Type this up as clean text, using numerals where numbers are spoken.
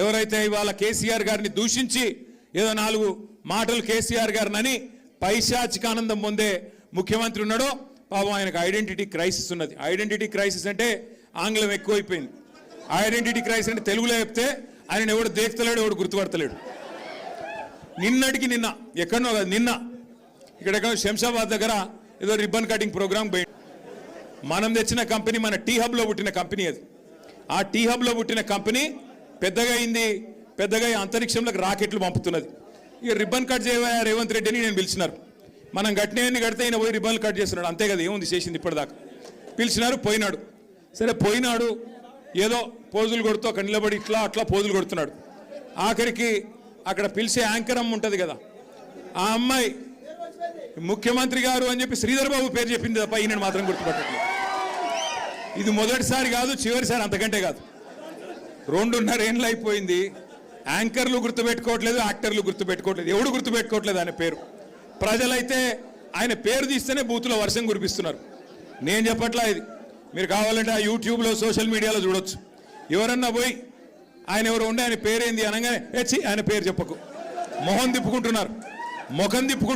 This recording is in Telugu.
ఎవరైతే ఇవాళ కేసీఆర్ గారిని దూషించి ఏదో 4 మాటలు కేసీఆర్ గారిని పైశాచిక ఆనందం పొందే ముఖ్యమంత్రి ఉన్నాడో పాపం ఆయనకు ఐడెంటిటీ క్రైసిస్ ఉన్నది. ఐడెంటిటీ క్రైసిస్ అంటే ఆంగ్లం ఎక్కువైపోయింది. ఐడెంటిటీ క్రైసిస్ అంటే తెలుగులో చెప్తే ఆయన ఎవడు దేక్తలేడు, ఎవడు గుర్తుపడతలేడు. నిన్నటికి నిన్న ఎక్కడనో కదా, నిన్న ఇక్కడ శంషాబాద్ దగ్గర ఏదో రిబ్బన్ కటింగ్ ప్రోగ్రామ్ పోయింది. మనం తెచ్చిన కంపెనీ మన టీ హబ్లో పుట్టిన కంపెనీ అది. ఆ టీ హబ్లో పుట్టిన కంపెనీ పెద్దగా అయింది, పెద్దగా అంతరిక్షంలోకి రాకెట్లు పంపుతున్నది. ఇక రిబ్బన్ కట్ చేయవా రేవంత్ రెడ్డి అని నేను పిలిచినారు. మనం గట్టినవన్నీ కడితే ఈయన పోయి రిబ్బన్లు కట్ చేస్తున్నాడు, అంతే కదా, ఏముంది చేసింది ఇప్పటిదాకా. పిలిచినారు, పోయినాడు. సరే పోయినాడు, ఏదో పోజులు కొడుతూ అక్కడ నిలబడి ఇట్లా అట్లా పోజులు కొడుతున్నాడు. ఆఖరికి అక్కడ పిలిచే యాంకర్ అమ్మ ఉంటుంది కదా, ఆ అమ్మాయి ముఖ్యమంత్రి గారు అని చెప్పి శ్రీధర్ బాబు పేరు చెప్పింది తప్ప ఈయన మాత్రం గుర్తుపట్టట్లేదు. ఇది మొదటిసారి కాదు, చివరిసారి అంతకంటే కాదు. 2.5 ఏళ్ళు అయిపోయింది. యాంకర్లు గుర్తుపెట్టుకోవట్లేదు, యాక్టర్లు గుర్తుపెట్టుకోవట్లేదు, ఎవడు గుర్తుపెట్టుకోవట్లేదు ఆయన పేరు. ప్రజలైతే ఆయన పేరు తీస్తేనే బూతులో వర్షం కురిపిస్తున్నారు. నేను చెప్పట్లా ఇది, మీరు కావాలంటే ఆ యూట్యూబ్లో సోషల్ మీడియాలో చూడొచ్చు. ఎవరన్నా పోయి ఆయన ఎవరు ఉండే ఆయన పేరేంది అనగానే ఆయన పేరు చెప్పకు, మొహం తిప్పుకుంటున్నారు, ముఖం తిప్పుకుంటున్నారు.